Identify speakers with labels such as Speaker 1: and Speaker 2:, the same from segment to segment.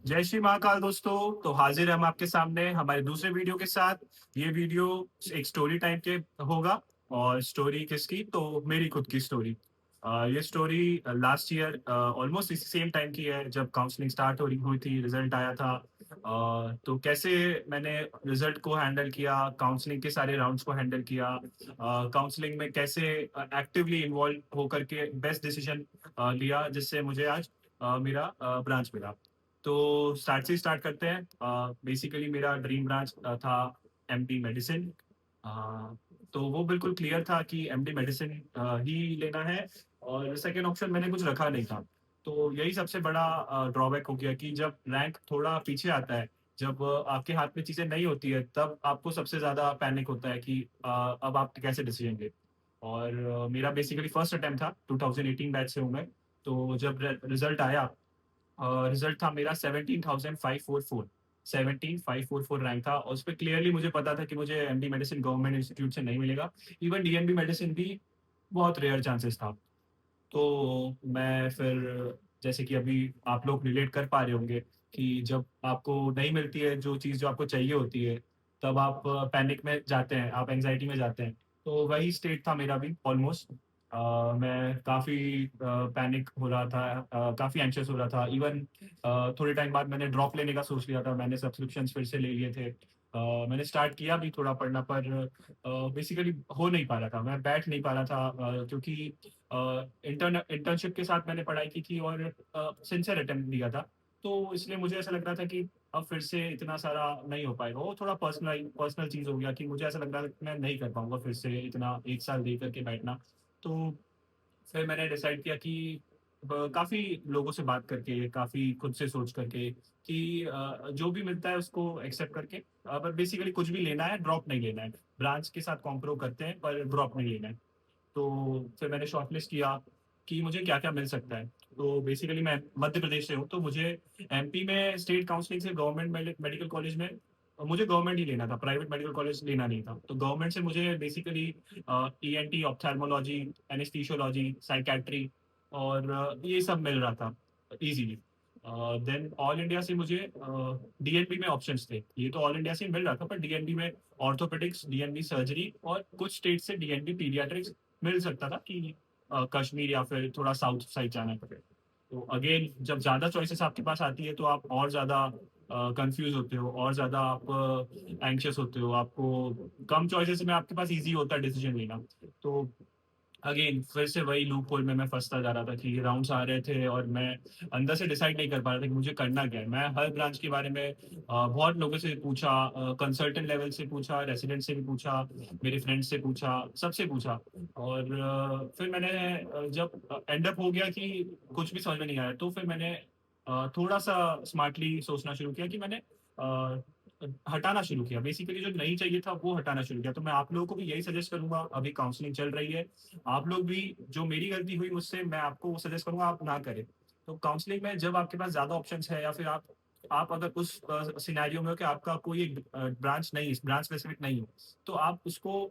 Speaker 1: जय श्री महाकाल दोस्तों। तो हाजिर है हम आपके सामने हमारे दूसरे वीडियो के साथ। ये वीडियो एक स्टोरी टाइम के होगा। और स्टोरी किसकी? तो मेरी खुद की स्टोरी। ये स्टोरी लास्ट ईयर ऑलमोस्ट इसी सेम टाइम की है जब काउंसलिंग स्टार्ट हो रही हुई थी, रिजल्ट आया था। तो कैसे मैंने रिजल्ट को हैंडल किया, काउंसलिंग के सारे राउंड्स को हैंडल किया, काउंसलिंग में कैसे एक्टिवली इन्वॉल्व होकर के बेस्ट डिसीजन लिया जिससे मुझे आज मेरा ब्रांच मिला। तो स्टार्ट करते हैं। बेसिकली मेरा ड्रीम ब्रांच था एमडी मेडिसिन। तो वो बिल्कुल क्लियर था कि एमडी मेडिसिन ही लेना है। और सेकेंड ऑप्शन मैंने कुछ रखा नहीं था। तो यही सबसे बड़ा ड्रॉबैक हो गया कि जब रैंक थोड़ा पीछे आता है, जब आपके हाथ में चीजें नहीं होती है, तब आपको सबसे ज्यादा पैनिक होता है कि अब आप कैसे डिसीजन ले। और मेरा बेसिकली फर्स्ट अटेम्प्ट था, 2018 बैच से हूँ मैं। तो जब रिजल्ट आया, रिजल्ट था मेरा 17,544। 17,544 रैंक था और उस पर क्लियरली मुझे पता था कि मुझे एमडी मेडिसिन गवर्नमेंट इंस्टीट्यूट से नहीं मिलेगा। इवन डीएनबी मेडिसिन भी बहुत रेयर चांसेस था। तो मैं फिर, जैसे कि अभी आप लोग रिलेट कर पा रहे होंगे कि जब आपको नहीं मिलती है जो चीज़ जो आपको चाहिए होती है, तब आप पैनिक में जाते हैं, आप एंजाइटी में जाते हैं। तो वही स्टेट था मेरा भी ऑलमोस्ट। मैं काफ़ी पैनिक हो रहा था, काफ़ी एंशियस हो रहा था। इवन थोड़े टाइम बाद मैंने ड्रॉप लेने का सोच लिया था, मैंने सब्सक्रिप्शंस फिर से ले लिए थे। मैंने स्टार्ट किया भी थोड़ा पढ़ना, पर बेसिकली हो नहीं पा रहा था, मैं बैठ नहीं पा रहा था, क्योंकि इंटर्नशिप के साथ मैंने पढ़ाई की थी और सिंसियर अटेम्प्ट दिया था। तो इसलिए मुझे ऐसा लग रहा था कि अब फिर से इतना सारा नहीं हो पाएगा। वो थोड़ा पर्सनल चीज़ हो गया कि मुझे ऐसा लग रहा था कि मैं नहीं कर पाऊँगा फिर से इतना 1 साल दे करके बैठना। तो फिर मैंने डिसाइड किया कि काफ़ी लोगों से बात करके, काफ़ी खुद से सोच करके कि जो भी मिलता है उसको एक्सेप्ट करके, पर बेसिकली कुछ भी लेना है, ड्रॉप नहीं लेना है। ब्रांच के साथ कॉम्प्रो करते हैं पर ड्रॉप नहीं लेना है। तो फिर मैंने शॉर्टलिस्ट किया कि मुझे क्या-क्या मिल सकता है। तो बेसिकली मैं मध्य प्रदेश से हूँ, तो मुझे एमपी में स्टेट काउंसलिंग से गवर्नमेंट मेडिकल कॉलेज में मुझे गवर्नमेंट ही लेना था, प्राइवेट मेडिकल कॉलेज लेना नहीं था। तो गवर्नमेंट से मुझे basically ENT, ophthalmology, anaesthesiology, psychiatry और ये सब मिल रहा था ईज़िली। देन ऑल इंडिया से मुझे डीएनबी में ऑप्शंस थे। ये तो ऑल इंडिया से ही मिल रहा था, पर डीएनबी में ऑर्थोपेडिक्स, डीएनबी सर्जरी और कुछ स्टेट से डीएनबी पीडियाट्रिक्स मिल सकता था कि कश्मीर या फिर थोड़ा साउथ साइड जाना पड़े। तो अगेन जब ज़्यादा चॉइसेस आपके पास आती है तो आप और ज़्यादा कंफ्यूज होते हो, और ज़्यादा आप एंग्शियस होते हो। आपको कम चॉइसेस में आपके पास ईज़ी होता है डिसीजन लेना। तो अगेन फिर से वही लूप होल में मैं फँसता जा रहा था कि राउंड्स आ रहे थे और मैं अंदर से डिसाइड नहीं कर पा रहा था कि मुझे करना क्या है। मैं हर ब्रांच के बारे में बहुत लोगों से पूछा, कंसल्टेंट लेवल से पूछा, रेसिडेंट से भी पूछा, मेरे फ्रेंड्स से पूछा, सबसे पूछा। और फिर मैंने जब एंड अप हो गया कि कुछ भी समझ में नहीं आया, तो फिर मैंने थोड़ा-सा स्मार्टली सोचना शुरू किया कि मैंने अ, हटाना शुरू किया। बेसिकली जो नहीं चाहिए था वो हटाना शुरू किया। तो मैं आप लोगों को भी यही सजेस्ट करूँगा, अभी काउंसलिंग चल रही है। आप लोग भी, जो मेरी गलती हुई मुझसे, मैं आपको वो सजेस्ट करूँगा आप ना करें। तो काउंसलिंग में जब आपके पास ज़्यादा ऑप्शंस है, या फिर आप अगर उस सिनेरियो में हो कि आपका कोई एक ब्रांच नहीं, ब्रांच स्पेसिफिक नहीं हो, तो आप उसको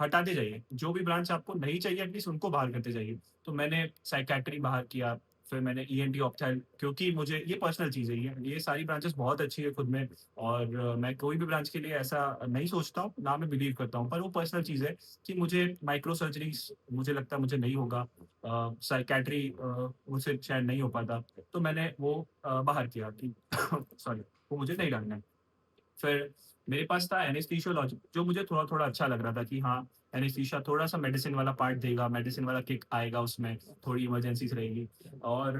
Speaker 1: हटाते जाइए। जो भी ब्रांच आपको नहीं चाहिए एटलीस्ट उनको बाहर करते जाइए। तो मैंने साइकियाट्री बाहर किया, फिर मैंने ईएनटी ऑप्थेल, क्योंकि मुझे ये पर्सनल चीज़ है, ये सारी ब्रांचेस बहुत अच्छी है खुद में। और मैं कोई भी ब्रांच के लिए ऐसा नहीं सोचता हूँ, ना मैं बिलीव करता हूँ, पर वो पर्सनल चीज़ है कि मुझे माइक्रो सर्जरीज़ मुझे लगता है मुझे नहीं होगा। साइकियाट्री मुझसे शायद नहीं हो पाता। तो मैंने वो बाहर किया कि सॉरी, वो मुझे नहीं करना है। फिर मेरे पास था एनेस्थीसियोलॉजी, जो मुझे थोड़ा-थोड़ा अच्छा लग रहा था कि हाँ, एनेस्थीसिया थोड़ा-सा मेडिसिन वाला पार्ट देगा, मेडिसिन वाला किक आएगा उसमें, थोड़ी इमरजेंसीज़ रहेगी। और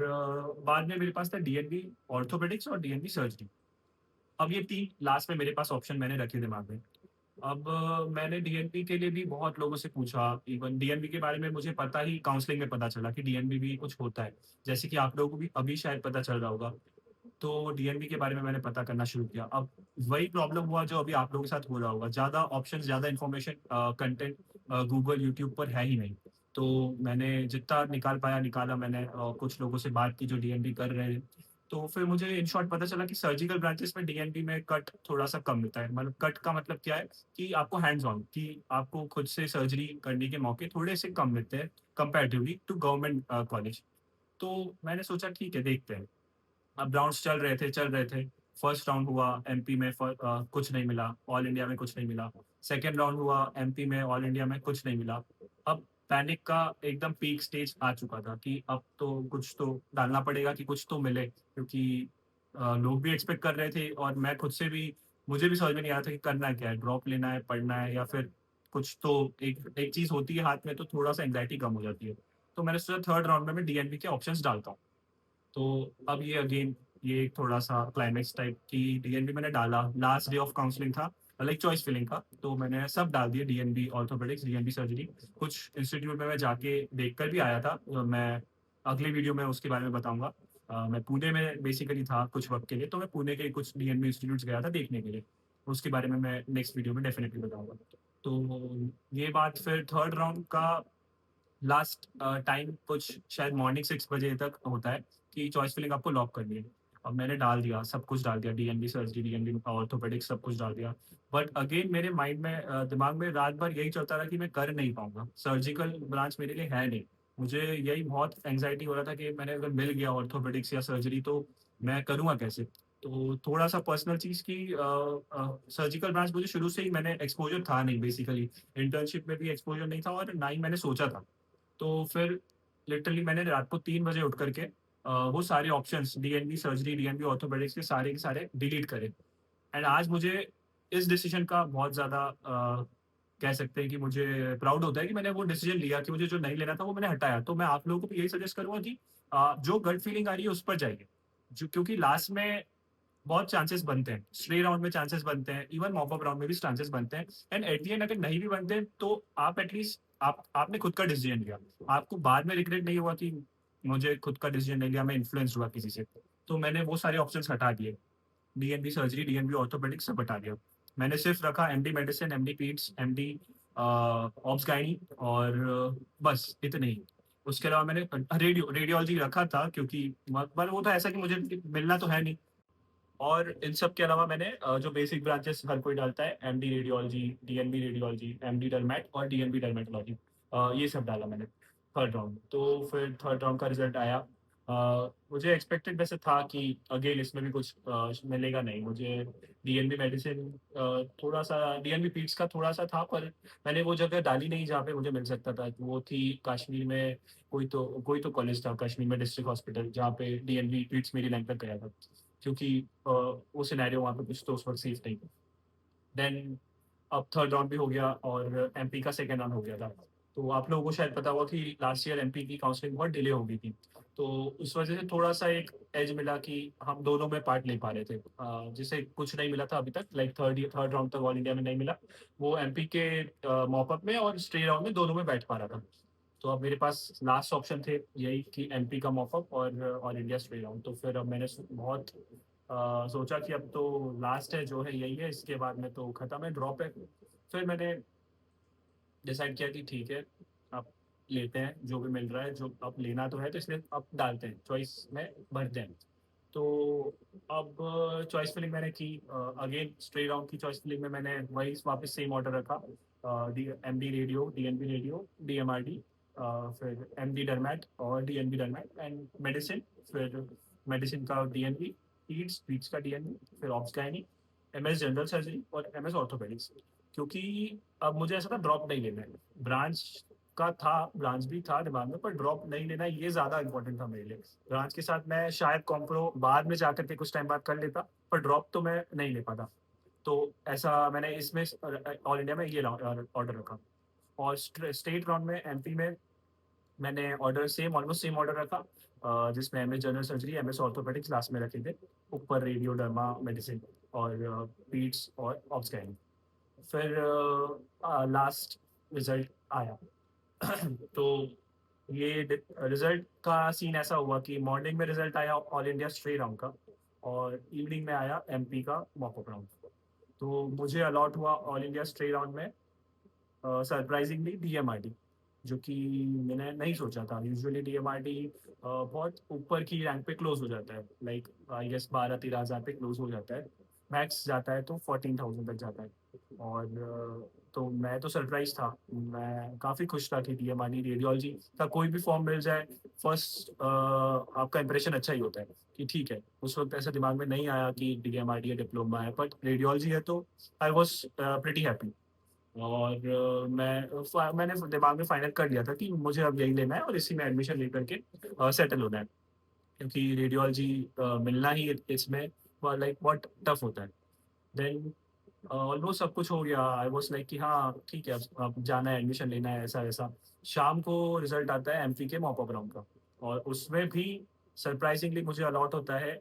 Speaker 1: बाद में मेरे पास था डीएनबी ऑर्थोपेडिक्स और डीएनबी सर्जरी। अब ये 3 लास्ट में मेरे पास ऑप्शन मैंने रखे दिमाग में। अब मैंने डीएनबी के लिए भी बहुत लोगों से पूछा, इवन डीएनबी के बारे में मुझे पता ही काउंसलिंग में पता चला कि डीएनबी भी कुछ होता है। जैसे कि आप लोगों को भी अभी शायद पता चल रहा होगा। तो डीएनबी के बारे में मैंने पता करना शुरू किया। अब वही प्रॉब्लम हुआ जो अभी आप लोगों के साथ हो रहा होगा। ज़्यादा ऑप्शंस, ज़्यादा इन्फॉर्मेशन, कंटेंट गूगल, यूट्यूब पर है ही नहीं। तो मैंने जितना निकाल पाया निकाला मैंने, कुछ लोगों से बात की जो डीएनबी कर रहे हैं। तो फिर मुझे इन शॉर्ट पता चला कि सर्जिकल ब्रांचेस में डीएनबी में कट थोड़ा-सा कम मिलता है। मतलब कट का मतलब क्या है कि आपको हैंड्स ऑन, कि आपको खुद से सर्जरी करने के मौके थोड़े से कम मिलते हैं कंपैरेटिवली टू गवर्नमेंट कॉलेज। तो मैंने सोचा ठीक है, देखते हैं। अब राउंड्स चल रहे थे। फर्स्ट राउंड हुआ एमपी में, कुछ नहीं मिला, ऑल इंडिया में कुछ नहीं मिला। सेकंड राउंड हुआ एमपी में, ऑल इंडिया में कुछ नहीं मिला। अब पैनिक का एकदम पीक स्टेज आ चुका था कि अब तो कुछ तो डालना पड़ेगा कि कुछ तो मिले, क्योंकि लोग भी एक्सपेक्ट कर रहे थे और मैं खुद से भी, मुझे भी समझ में नहीं आ रहा था कि करना क्या है, ड्रॉप लेना है, पढ़ना है, या फिर कुछ तो एक एक चीज़ होती है हाथ में तो थोड़ा-सा एंग्जायटी कम हो जाती है। तो मैंने सोचा थर्ड राउंड में मैं डीएनबी के ऑप्शंस डालता हूँ। तो अब ये अगेन ये एक थोड़ा-सा क्लाइमेक्स टाइप की डीएनबी मैंने डाला, लास्ट डे ऑफ काउंसलिंग था, लाइक चॉइस फिलिंग का, तो मैंने सब डाल दिए, डीएनबी ऑर्थोपेडिक्स, डीएनबी सर्जरी। कुछ इंस्टीट्यूट में मैं जाके देख कर भी आया था, मैं अगले वीडियो में उसके बारे में बताऊँगा। मैं पुणे में बेसिकली था कुछ वक़्त के लिए, तो मैं पुणे के कुछ डीएनबी इंस्टीट्यूट्स गया था देखने के लिए। उसके बारे में मैं नेक्स्ट वीडियो में डेफ़िनिटली बताऊँगा। तो ये बात फिर थर्ड राउंड का लास्ट टाइम कुछ शायद मॉर्निंग 6 बजे तक होता है कि चॉइस फिलिंग आपको लॉक करनी है। अब मैंने डाल दिया, सब कुछ डाल दिया, डीएनबी सर्जरी, डीएनबी ऑर्थोपेडिक्स सब कुछ डाल दिया। बट अगेन मेरे माइंड में दिमाग में रात भर यही चलता रहा कि मैं कर नहीं पाऊँगा। सर्जिकल ब्रांच मेरे लिए है नहीं। मुझे यही बहुत एंग्ज़ायटी हो रहा था कि मैंने अगर मिल गया ऑर्थोपेडिक्स या सर्जरी तो मैं करूँगा कैसे? तो थोड़ा-सा पर्सनल चीज़ की सर्जिकल ब्रांच मुझे शुरू से ही मैंने एक्सपोज़र था नहीं बेसिकली। इंटर्नशिप में भी एक्सपोज़र नहीं था और ना ही मैंने सोचा था। तो फिर लिटरली मैंने रात को 3 बजे उठ कर के वो सारे options DNB surgery, DNB orthopaedics के सारे डिलीट करे। एंड आज मुझे इस डिसीजन का बहुत ज़्यादा कह सकते हैं कि मुझे प्राउड होता है कि मैंने वो डिसीजन लिया कि मुझे जो नहीं लेना था वो मैंने हटाया। तो मैं आप लोगों को भी यही सजेस्ट करूँगा कि जो गट फीलिंग आ रही है उस पर जाइए। जो क्योंकि लास्ट में बहुत चांसेस बनते हैं। स्ट्रे राउंड में चांसेस बनते हैं, इवन मॉप अप राउंड में भी चांसेस बनते हैं एंड एट द एंड अगर नहीं भी बनते तो आप एटलीस्ट आपने खुद का डिसीजन लिया। आपको बाद में रिग्रेट नहीं हुआ कि मुझे खुद का डिसीजन नहीं लिया, मैं इन्फ्लुएंस हुआ किसी से। तो मैंने वो सारे ऑप्शंस हटा दिए। डीएनबी सर्जरी, डीएनबी ऑर्थोपेडिक्स सब हटा दिया। मैंने सिर्फ रखा MD medicine, MD peds, MD obs gynae और बस इतने ही। उसके अलावा मैंने रेडियोलॉजी रखा था क्योंकि पर वो तो ऐसा कि मुझे मिलना तो है नहीं। और इन सब के अलावा मैंने जो बेसिक ब्रांचेस हर कोई डालता है, MD radiology, DNB radiology, MD डर्मेट और डीएनबी डर्मेटोलॉजी, ये सब डाला मैंने थर्ड राउंड। तो फिर थर्ड राउंड का रिजल्ट आया। मुझे एक्सपेक्टेड वैसे था कि अगेन इसमें भी कुछ मिलेगा नहीं मुझे। डीएनबी मेडिसिन थोड़ा सा, डीएनबी पीट्स का थोड़ा सा था, पर मैंने वो जगह डाली नहीं जहाँ पे मुझे मिल सकता था। वो थी कश्मीर में, कोई तो कॉलेज था कश्मीर में, डिस्ट्रिक्ट हॉस्पिटल, जहाँ पे डीएनबी पीट्स मेरी रैंक तक गया था, क्योंकि वो सिनेरियो वहाँ पे कुछ तो उस वक़्त सेफ नहीं था। देन अब थर्ड राउंड भी हो गया और एमपी का सेकंड राउंड हो गया था। तो आप लोगों को शायद पता होगा कि लास्ट ईयर एमपी की काउंसलिंग बहुत डिले हो गई थी। तो उस वजह से थोड़ा-सा एक एज मिला कि हम दोनों में पार्ट ले पा रहे थे। जिसे कुछ नहीं मिला था अभी तक, लाइक थर्ड राउंड तक ऑल इंडिया में नहीं मिला। वो एमपी के मॉप अप में और स्टे राउंड में दोनों में बैठ पा रहा था। तो अब मेरे पास लास्ट ऑप्शन थे यही कि एमपी का मॉप अप और ऑल इंडिया स्टे राउंड। तो फिर अब मैंने बहुत सोचा कि अब तो लास्ट है जो है यही है, इसके बाद में तो खत्म है, ड्रॉप है। फिर मैंने डिसाइड किया कि ठीक है, अब लेते हैं जो भी मिल रहा है, जो अब लेना तो है तो इसलिए अब डालते हैं, चॉइस में भरते हैं। तो अब चॉइस फिलिंग मैंने की, अगेन स्ट्रे राउंड की चॉइस फिलिंग में मैंने वही वापस सेम ऑर्डर रखा, MD radio, DNB radio, DMRD, फिर एमडी डरमैट और डीएनबी डरमैट एंड मेडिसिन। फिर मेडिसिन का डीएनबी, पीड्स, पीड्स का डीएनबी, फिर obs gynae, MS general surgery और एमएस ऑर्थोपेडिक्स। क्योंकि अब मुझे ऐसा था ड्रॉप नहीं लेना है। ब्रांच भी था दिमाग में, पर ड्रॉप नहीं लेना ये ज़्यादा इंपॉर्टेंट था मेरे लिए। ब्रांच के साथ मैं शायद कॉम्प्रो बाद में जाकर के कुछ टाइम बाद कर लेता, पर ड्रॉप तो मैं नहीं ले पाता। तो ऐसा मैंने इसमें ऑल इंडिया में ये ऑर्डर रखा। और स्टेट राउंड में एमपी में मैंने order same, almost same order रखा, जिसमें MS general surgery, MS orthopaedics last में रखे थे, ऊपर रेडियो, डर्मा, मेडिसिन और पीड्स और ऑब्स गायनी। फिर लास्ट रिजल्ट आया। तो ये रिजल्ट का सीन ऐसा हुआ कि मॉर्निंग में रिजल्ट आया ऑल इंडिया स्ट्रे राउंड का और इवनिंग में आया एमपी का मॉकअप राउंड। तो मुझे अलॉट हुआ ऑल इंडिया स्ट्रे राउंड में सरप्राइजिंगली डीएमआरडी, जो कि मैंने नहीं सोचा था। यूजुअली डीएमआरडी बहुत ऊपर की रैंक पे क्लोज हो जाता है, लाइक आई गेस 12-13 हज़ार पे क्लोज हो जाता है, मैक्स जाता है तो 14,000 तक जाता है। और तो मैं तो सरप्राइज़ था। मैं काफ़ी खुश था कि डीएमआरडी रेडियोलॉजी का कोई भी फॉर्म मिल जाए, फर्स्ट आपका इंप्रेशन अच्छा ही होता है कि ठीक है। उस वक़्त ऐसा दिमाग में नहीं आया कि डीएमआरडी या डिप्लोमा है, बट रेडियोलॉजी है तो आई वाज़ प्रीटी हैप्पी। और मैंने दिमाग में फाइनल कर लिया था कि मुझे अब यही लेना है और इसी में एडमिशन लेकर के सेटल होना है। क्योंकि रेडियोलॉजी मिलना ही इसमें लाइक बहुत टफ होता है। देन ऑलमोस्ट सब कुछ हो गया। आई वाज़ लाइक कि हाँ, ठीक है अब जाना है, एडमिशन लेना है, ऐसा-वैसा। शाम को रिज़ल्ट आता है एमपी के मॉपअप राउंड का और उसमें भी सरप्राइज़िंगली मुझे अलॉट होता है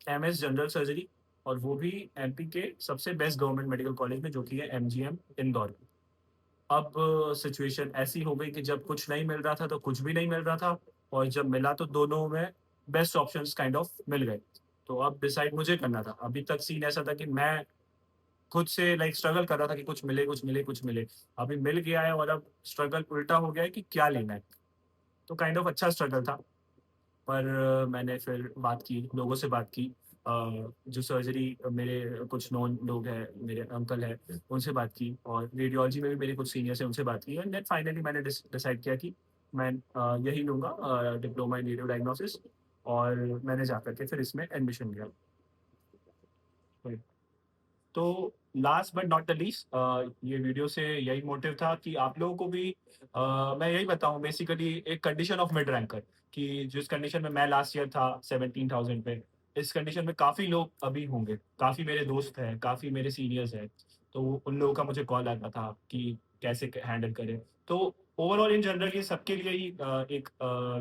Speaker 1: एमएस जनरल सर्जरी और वो भी एमपी के सबसे बेस्ट गवर्नमेंट मेडिकल कॉलेज में जो कि है एमजीएम इंदौर। अब सिचुएशन ऐसी हो गई कि जब कुछ नहीं मिल रहा था तो कुछ भी नहीं मिल रहा था और जब मिला तो दोनों में बेस्ट ऑप्शंस काइंड ऑफ मिल गए। तो अब डिसाइड मुझे करना था। अभी तक सीन ऐसा था कि मैं खुद से लाइक स्ट्रगल कर रहा था कि कुछ मिले, कुछ मिले, कुछ मिले। अभी मिल गया है और अब स्ट्रगल उल्टा हो गया है कि क्या लेना है। तो काइंड ऑफ अच्छा स्ट्रगल था। पर मैंने फिर बात की, लोगों से बात की। जो सर्जरी मेरे कुछ नोन लोग हैं, मेरे अंकल हैं, उनसे बात की और रेडियोलॉजी में भी मेरे कुछ सीनियर्स हैं, उनसे बात की एंड देन फाइनली मैंने डिसाइड किया कि मैं यही लूँगा डिप्लोमा इन रेडियो डायग्नोसिस और मैंने जाकर के फिर इसमें एडमिशन लिया। तो last but not the least ये वीडियो से यही मोटिव था कि आप लोगों को भी मैं यही बताऊँ बेसिकली एक कंडीशन ऑफ मिड रैंकर कि जिस कंडीशन में मैं लास्ट ईयर था 17,000 पे, इस कंडीशन में काफ़ी लोग अभी होंगे। काफ़ी मेरे दोस्त हैं, काफ़ी मेरे सीनियर्स हैं, तो उन लोगों का मुझे कॉल आता था कि कैसे क हैंडल करें। तो ओवरऑल इन जनरल ये सबके लिए ही एक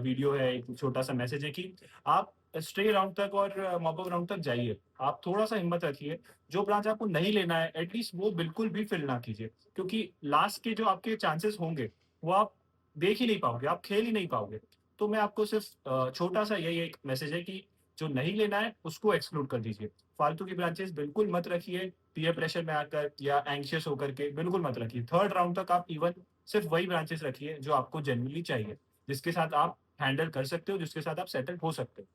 Speaker 1: वीडियो है, एक छोटा-सा मैसेज है कि आप स्टे राउंड तक और मॉप अप राउंड तक जाइए। आप थोड़ा-सा हिम्मत रखिए। जो ब्रांच आपको नहीं लेना है एटलीस्ट वो बिल्कुल भी फिल ना कीजिए क्योंकि लास्ट के जो आपके चांसेस होंगे वो आप देख ही नहीं पाओगे, आप खेल ही नहीं पाओगे। तो मैं आपको सिर्फ छोटा सा यही एक मैसेज है कि जो नहीं लेना है उसको एक्सक्लूड कर दीजिए। फालतू की ब्रांचेस बिल्कुल मत रखिए, पीयर प्रेशर में आकर या एंग्शियस होकर के बिल्कुल मत रखिए। थर्ड राउंड तक आप इवन सिर्फ वही ब्रांचेस रखिए जो आपको जेन्युइनली चाहिए, जिसके साथ आप हैंडल कर सकते हो, जिसके साथ आप सेटल हो सकते हो।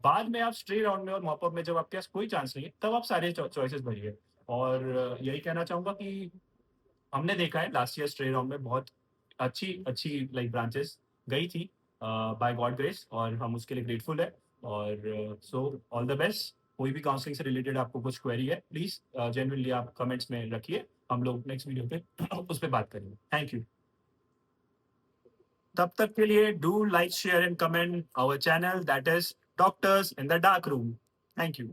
Speaker 1: बाद में आप स्ट्रे राउंड में और मॉप अप में जब आपके पास कोई चांस नहीं है, तब आप सारे चॉइसेस भरिए। और यही कहना चाहूँगा कि हमने देखा है लास्ट ईयर स्ट्रे राउंड में बहुत अच्छी लाइक ब्रांचेस गई थी बाय गॉड ग्रेस और हम उसके लिए ग्रेटफुल है। और सो ऑल द बेस्ट। कोई भी काउंसलिंग से रिलेटेड आपको कुछ क्वेरी है, प्लीज़ जेन्युइनली आप कमेंट्स में रखिए। हम लोग नेक्स्ट वीडियो पे उस पे बात करेंगे। Thank you. तब तक के लिए do like, share and comment our channel that is doctors in the dark room. Thank you.